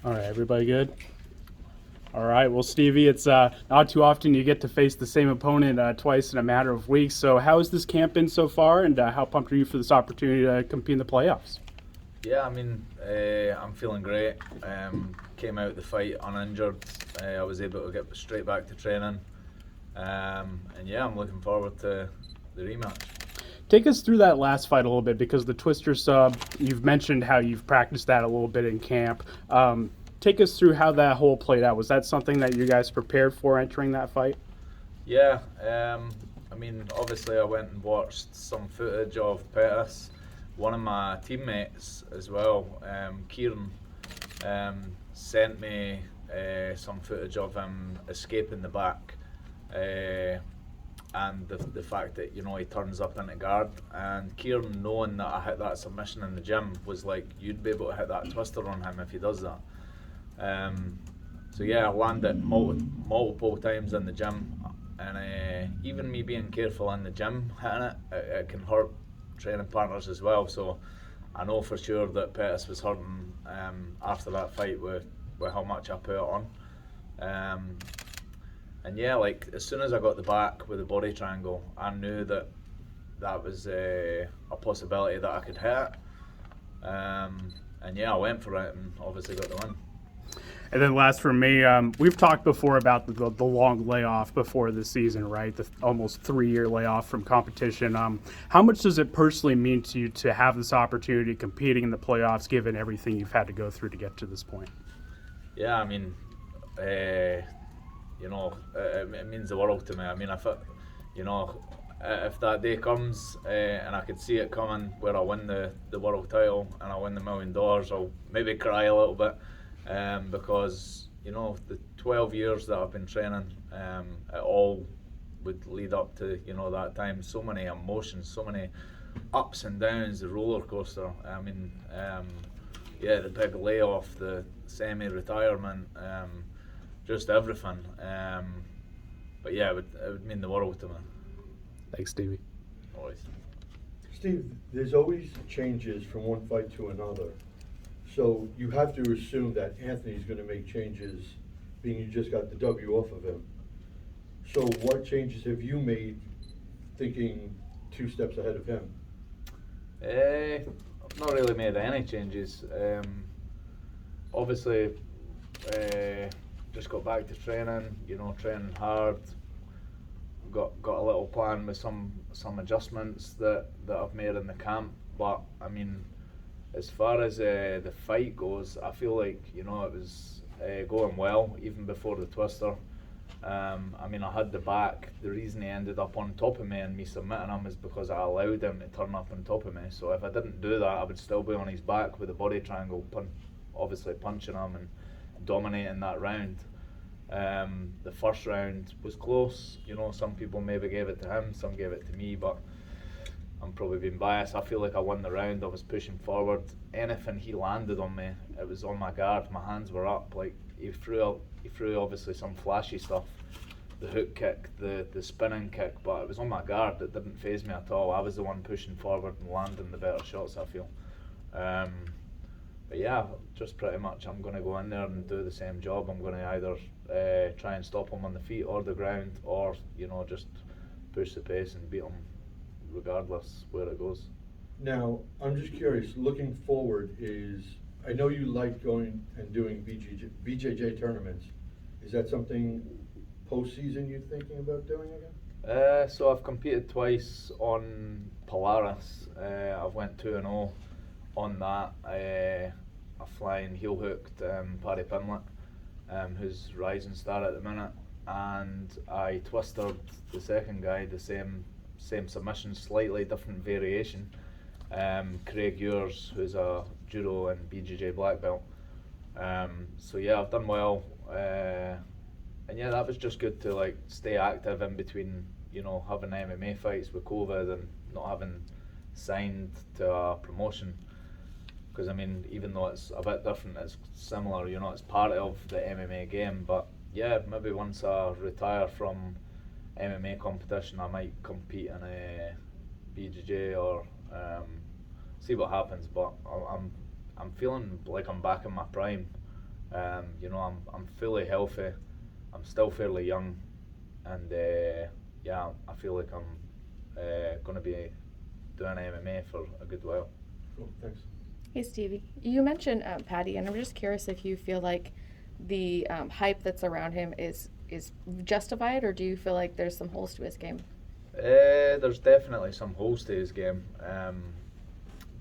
All right, everybody good? All right, well, Stevie, it's not too often you get to face the same opponent twice in a matter of weeks. So, how has this camp been so far, and how pumped are you for this opportunity to compete in the playoffs? Yeah, I'm feeling great. Came out the fight uninjured. I was able to get straight back to training. And yeah, I'm looking forward to the rematch. Take us through that last fight a little bit because the Twister sub, you've mentioned how you've practiced that a little bit in camp. Take us through how that whole played out. Was that something that you guys prepared for entering that fight? Yeah, obviously I went and watched some footage of Pettis. One of my teammates as well, Kieran, sent me some footage of him escaping the back. And the fact that he turns up into guard, and Kieran, knowing that I hit that submission in the gym, was like, you'd be able to hit that twister on him if he does that. So yeah, I landed multiple times in the gym, and even me being careful in the gym hitting it can hurt training partners as well. So I know for sure that Pettis was hurting after that fight with how much I put it on. And yeah, like as soon as I got the back with the body triangle, I knew that was a possibility that I could hit. And yeah, I went for it and obviously got the win. And then last for me, we've talked before about the long layoff before the season, right? The almost 3-year layoff from competition. How much does it personally mean to you to have this opportunity competing in the playoffs, given everything you've had to go through to get to this point? Yeah, it means the world to me. If that day comes and I could see it coming, where I win the world title and I win the $1 million, I'll maybe cry a little bit. Because the 12 years that I've been training, it all would lead up to that time. So many emotions, so many ups and downs, the roller coaster. The big layoff, the semi-retirement, just everything. But yeah, it would mean the world to me. Thanks, Stevie. Always. Steve, there's always changes from one fight to another. So you have to assume that Anthony's going to make changes, being you just got the W off of him. So what changes have you made thinking 2 steps ahead of him? I've not really made any changes. Obviously, just got back to training, training hard. Got a little plan with some adjustments that I've made in the camp. But as far as the fight goes, I feel like it was going well even before the twister. I had the back. The reason he ended up on top of me and me submitting him is because I allowed him to turn up on top of me. So if I didn't do that, I would still be on his back with the body triangle, obviously punching him and dominating that round. The first round was close. Some people maybe gave it to him, some gave it to me, but I'm probably being biased. I feel like I won the round. I was pushing forward. Anything he landed on me, it was on my guard. My hands were up. Like he threw obviously some flashy stuff, the hook kick, the spinning kick, but it was on my guard. It didn't faze me at all. I was the one pushing forward and landing the better shots, I feel. But yeah, just pretty much I'm going to go in there and do the same job. I'm going to either try and stop him on the feet or the ground, or just push the pace and beat him regardless where it goes. Now, I'm just curious, looking forward I know you like going and doing BJJ tournaments. Is that something postseason you're thinking about doing again? So I've competed twice on Polaris. I've went 2-0 on that. I flying heel hooked Paddy Pimlet, who's rising star at the minute, and I twisted the second guy, the same submission, slightly different variation. Craig Ewers, who's a judo and BJJ black belt. So yeah, I've done well, and yeah, that was just good to stay active in between, having MMA fights with COVID and not having signed to a promotion. Because even though it's a bit different, it's similar. It's part of the MMA game. But yeah, maybe once I retire from MMA competition, I might compete in a BJJ or see what happens. But I'm feeling like I'm back in my prime. You know, I'm fully healthy. I'm still fairly young, and yeah, I feel like I'm going to be doing MMA for a good while. Cool, thanks. Hey, Stevie. You mentioned Patty, and I'm just curious if you feel like the hype that's around him is justified, or do you feel like there's some holes to his game? There's definitely some holes to his game,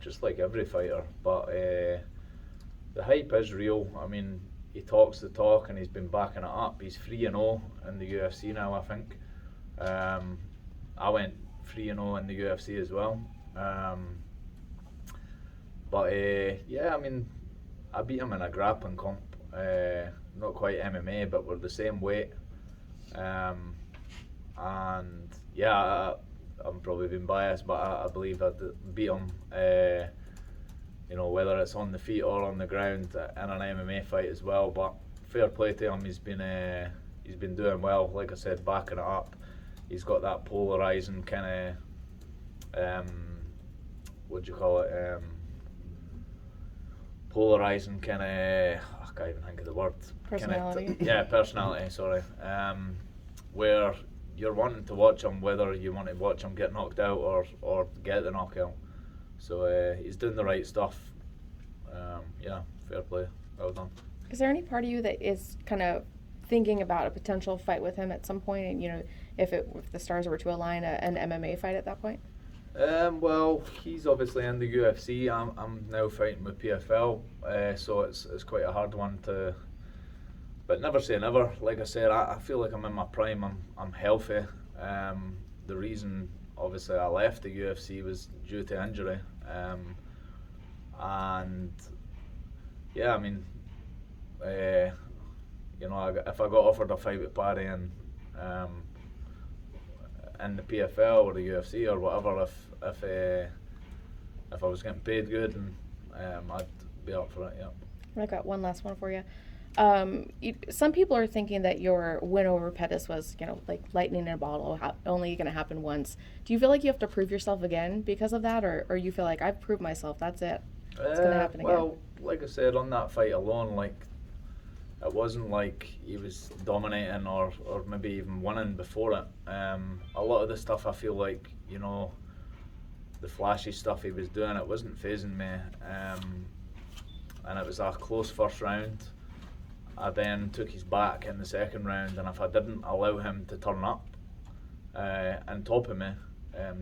just like every fighter. But the hype is real. I mean, he talks the talk, and he's been backing it up. He's 3-0 in the UFC now, I think. I went 3-0 in the UFC as well. But yeah, I mean, I beat him in a grappling comp. Not quite MMA, but we're the same weight. And yeah, I'm probably being biased, but I believe I beat him. You know, whether it's on the feet or on the ground in an MMA fight as well. But fair play to him. He's been doing well. Like I said, backing it up. He's got that polarizing kind of what do you call it? Polarizing kind of, I can't even think of the word. Personality. Yeah, personality. Sorry. Where you're wanting to watch him, whether you want to watch him get knocked out or get the knockout. So he's doing the right stuff. Yeah, fair play. Well done. Is there any part of you that is kind of thinking about a potential fight with him at some point, and you know, if the stars were to align, an MMA fight at that point? Well, he's obviously in the UFC. I'm now fighting with PFL, so it's quite a hard one to. But never say never. Like I said, I feel like I'm in my prime. I'm healthy. The reason, obviously, I left the UFC was due to injury. And yeah, I mean, you know, if I got offered a fight with Paddy and in the PFL or the UFC or whatever, if I was getting paid good, and I'd be up for it. Yeah. I got one last one for you. Some people are thinking that your win over Pettis was, you know, like lightning in a bottle, only going to happen once. Do you feel like you have to prove yourself again because of that, or you feel like I've proved myself, that's it, it's going to happen again? Well, like I said, on that fight alone, like, it wasn't like he was dominating or maybe even winning before it. A lot of the stuff, I feel like, you know, the flashy stuff he was doing, it wasn't phasing me. And it was a close first round. I then took his back in the second round, and if I didn't allow him to turn up and top of me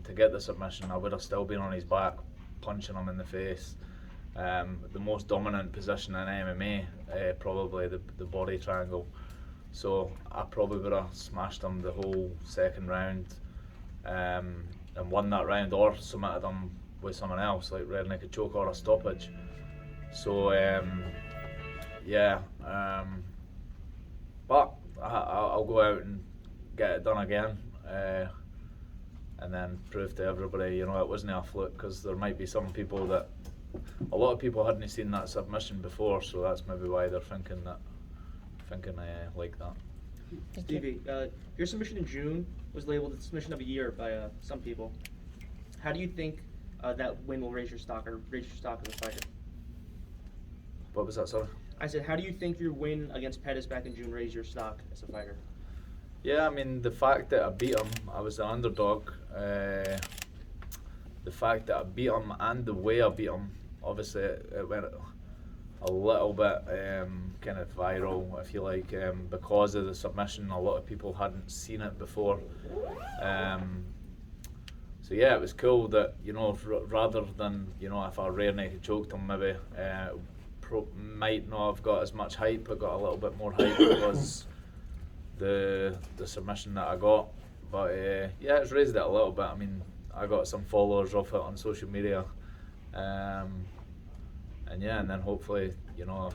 to get the submission, I would have still been on his back, punching him in the face. The most dominant position in MMA, probably the body triangle. So I probably would have smashed him the whole second round and won that round, or submitted him with someone else, like rear naked choke or a stoppage. So yeah, but I'll go out and get it done again, and then prove to everybody, you know, it wasn't a fluke, because there might be some people that, a lot of people hadn't seen that submission before, so that's maybe why they're thinking like that. Stevie, your submission in June was labeled the submission of the year by some people. How do you think that win will raise your stock as a fighter? What was that, sorry? I said, how do you think your win against Pettis back in June raised your stock as a fighter? Yeah, I mean, the fact that I beat him, I was the underdog. The fact that I beat him and the way I beat him, obviously it went a little bit kind of viral, if you like, because of the submission. A lot of people hadn't seen it before. So yeah, it was cool that, you know, rather than, you know, if I rear naked choked him, maybe might not have got as much hype. I got a little bit more hype because the submission that I got. But yeah, it's raised it a little bit. I mean, I got some followers off it on social media, and yeah, and then hopefully, you know,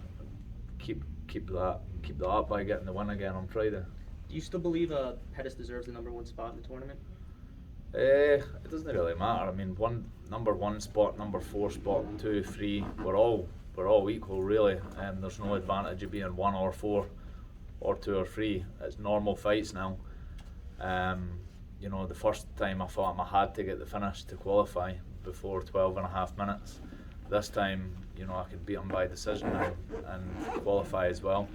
keep that up by getting the win again on Friday. Do you still believe Pettis deserves the #1 spot in the tournament? It doesn't really matter. I mean, number one spot, number 4 spot, 2, 3, we're all equal, really, and there's no advantage of being 1 or 4 or 2 or 3. It's normal fights now. You know, the first time I fought him, I had to get the finish to qualify before 12 and a half minutes. This time, you know, I could beat him by decision and qualify as well.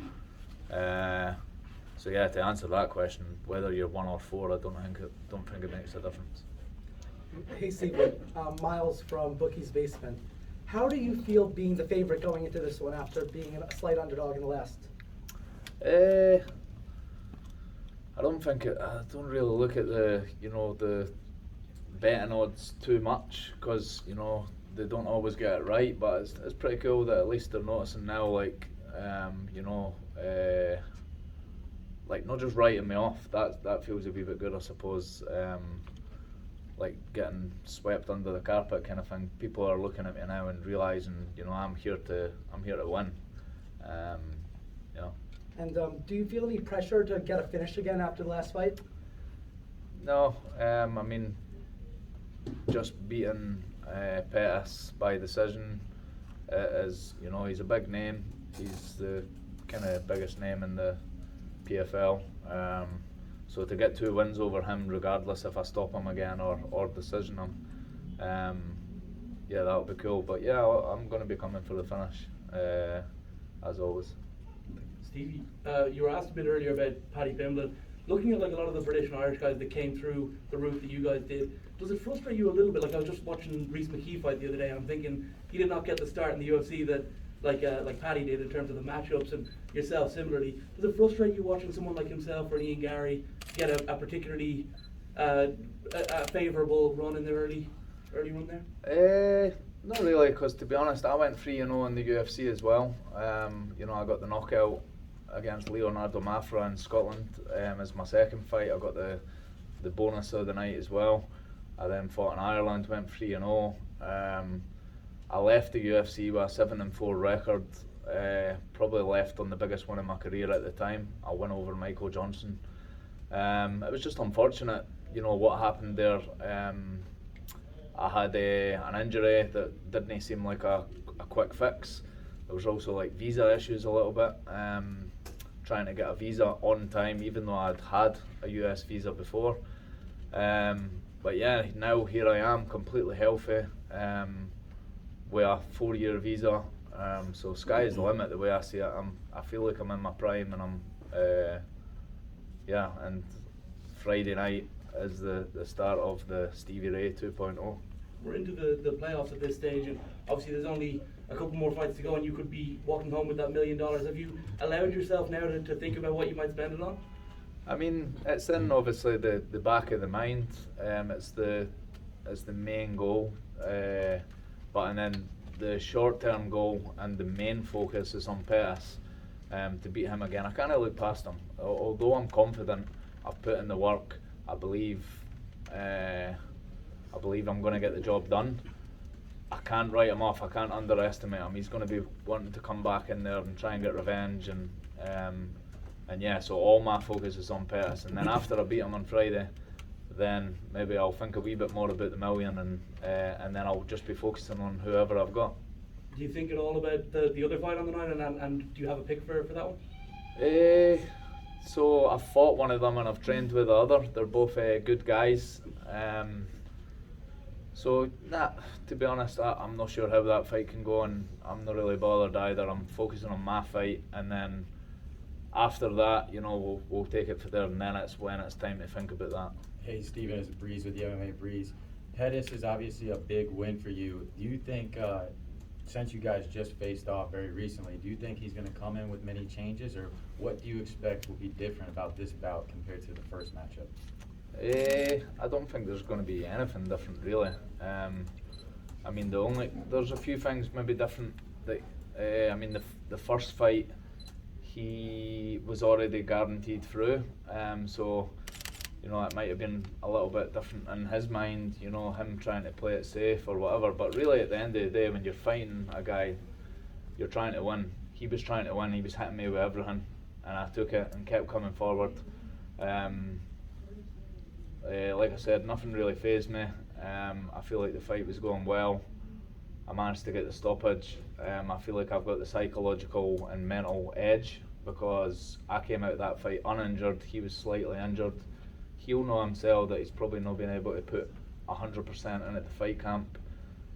So yeah, to answer that question, whether you're 1 or 4, I don't think it makes a difference. Hey Steve, Miles from Bookie's Basement. How do you feel being the favorite going into this one after being a slight underdog in the last? I don't really look at the betting odds too much, because you know they don't always get it right. But it's pretty cool that at least they're noticing now, like like not just writing me off. That feels a wee bit good, I suppose. Like getting swept under the carpet kind of thing. People are looking at me now and realizing, you know, I'm here to win. You know. And do you feel any pressure to get a finish again after the last fight? No, I mean, just beating Pettis by decision is, you know, he's a big name. He's the kind of biggest name in the PFL. So to get 2 wins over him, regardless if I stop him again or decision him, yeah, that would be cool. But yeah, I'm going to be coming for the finish, as always. Stevie, you were asked a bit earlier about Paddy Pimblett. Looking at like a lot of the British and Irish guys that came through the route that you guys did, does it frustrate you a little bit? Like I was just watching Rhys McKee fight the other day, and I'm thinking he did not get the start in the UFC that like Paddy did in terms of the matchups, and yourself similarly. Does it frustrate you watching someone like himself or Ian Gary get a particularly a favourable run in their early run there? Not really, because to be honest, I went 3-0 in the UFC as well. You know, I got the knockout against Leonardo Mafra in Scotland as my second fight. I got the bonus of the night as well. I then fought in Ireland, went 3-0. I left the UFC with a 7-4 record. Probably left on the biggest win in my career at the time. I went over Michael Johnson. It was just unfortunate, you know, what happened there. I had an injury that didn't seem like a quick fix. There was also like visa issues a little bit. Trying to get a visa on time, even though I'd had a US visa before. But yeah, now here I am, completely healthy, with a 4-year visa. So sky is the limit the way I see it. I feel like I'm in my prime, and I'm yeah. And Friday night is the start of the Stevie Ray 2.0. We're into the playoffs at this stage, and obviously there's only a couple more fights to go, and you could be walking home with that $1 million. Have you allowed yourself now to think about what you might spend it on? I mean, it's in obviously the back of the mind. It's the main goal, but and then the short-term goal and the main focus is on Pettis, to beat him again. I can't look past him. Although I'm confident, I've put in the work. I believe I'm going to get the job done. I can't write him off. I can't underestimate him. He's going to be wanting to come back in there and try and get revenge, and yeah. So all my focus is on Pettis, and then after I beat him on Friday, then maybe I'll think a wee bit more about the million, and then I'll just be focusing on whoever I've got. Do you think at all about the other fight on the night, and do you have a pick for that one? So I've fought one of them and I've trained with the other. They're both good guys. So to be honest, I'm not sure how that fight can go, and I'm not really bothered either. I'm focusing on my fight, and then after that, you know, we'll take it for there, and then it's when it's time to think about that. Hey, Steven, it's Breeze with the MMA Breeze. Pettis is obviously a big win for you. Do you think, since you guys just faced off very recently, do you think he's going to come in with many changes, or what do you expect will be different about this bout compared to the first matchup? I don't think there's going to be anything different, really. I mean, there's a few things maybe different. I mean, the first fight, he was already guaranteed through, so you know, it might have been a little bit different in his mind, you know, him trying to play it safe or whatever. But really, at the end of the day, when you're fighting a guy, you're trying to win. He was trying to win. He was hitting me with everything, and I took it and kept coming forward. Like I said, nothing really fazed me. I feel like the fight was going well. I managed to get the stoppage. I feel like I've got the psychological and mental edge, because I came out of that fight uninjured. He was slightly injured. He'll know himself that he's probably not been able to put 100% in at the fight camp.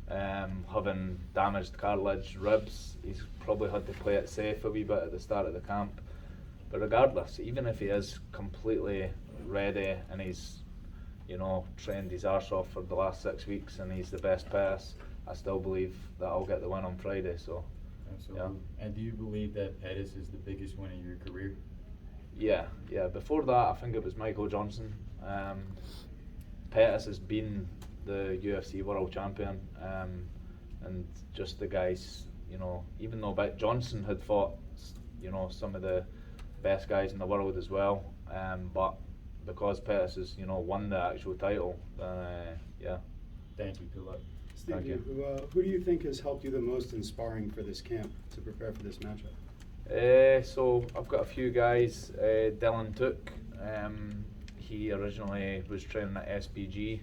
having damaged cartilage, ribs. He's probably had to play it safe a wee bit at the start of the camp. But regardless, even if he is completely ready and he's, trained his arse off for the last 6 weeks and he's the best Pettis, I still believe that I'll get the win on Friday. So, Absolutely. yeah. And do you believe that Pettis is the biggest win in your career? Yeah. Before that, I think it was Michael Johnson. Pettis has been the UFC world champion, and just the guys, even though Johnson had fought, some of the best guys in the world as well, but because Pettis has, won the actual title, yeah. Thank you. Good luck. Thank Stevie, you. who do you think has helped you the most in sparring for this camp to prepare for this matchup? So I've got a few guys. Dylan Took, he originally was training at SBG.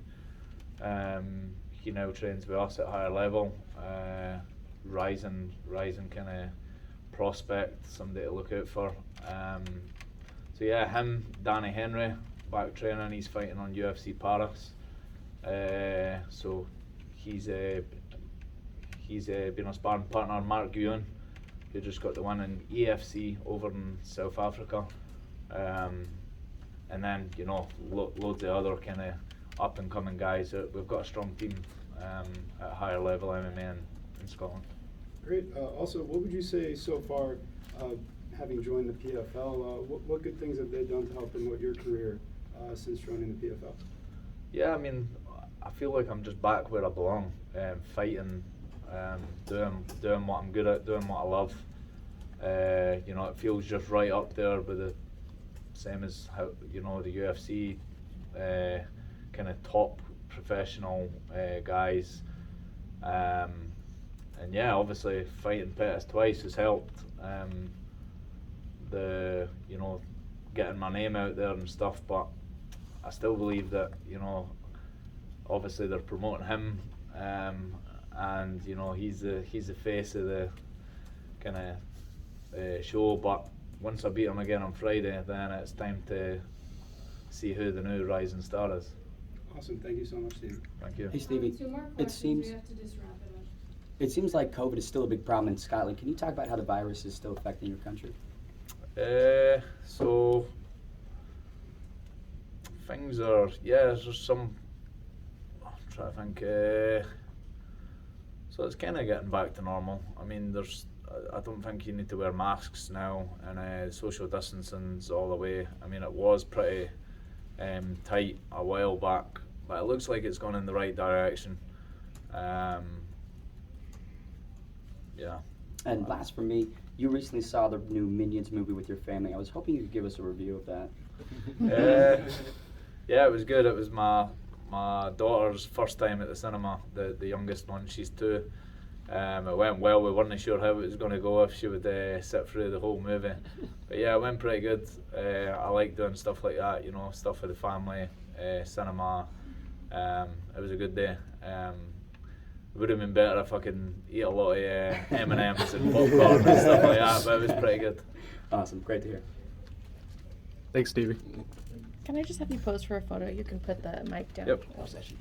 He now trains with us at higher level. Rising kind of prospect, somebody to look out for. So yeah, him, Danny Henry, back training. He's fighting on UFC Paris. So he's been a sparring partner. Mark Guyon, who just got the win in EFC over in South Africa. And then, loads of other kind of up and coming guys. We've got a strong team at higher level MMA in Scotland. Great. Also, what would you say so far, having joined the PFL, what good things have they done to help promote your career since joining the PFL? Yeah, I mean, I feel like I'm just back where I belong, fighting, doing what I'm good at, doing what I love. It feels just right up there with the same as how, the UFC kind of top professional guys. And yeah, obviously fighting Pettis twice has helped. Getting my name out there and stuff, but I still believe that, obviously they're promoting him, and he's the face of the kind of show. But once I beat him again on Friday, then it's time to see who the new rising star is. Awesome. Thank you so much, Stevie. Thank you. Hey Stevie, Two more it questions. seems We have to just wrap it up. it seems like COVID is still a big problem in Scotland. Can you talk about how the virus is still affecting your country? So things are, there's just some, I'm trying to think, so it's kind of getting back to normal. I mean, I don't think you need to wear masks now, and social distancing's all the way. I mean, it was pretty tight a while back, but it looks like it's gone in the right direction. Yeah. And last for me, you recently saw the new Minions movie with your family. I was hoping you could give us a review of that. Yeah, it was good. It was my daughter's first time at the cinema, the youngest one. She's 2. It went well. We weren't sure how it was going to go, if she would sit through the whole movie. But yeah, it went pretty good. I like doing stuff like that, stuff with the family, cinema. It was a good day. It would have been better if I could eat a lot of M&Ms and popcorn and stuff like that, but it was pretty good. Awesome, great to hear. Thanks, Stevie. Can I just have you pose for a photo? You can put the mic down. Yep. Session.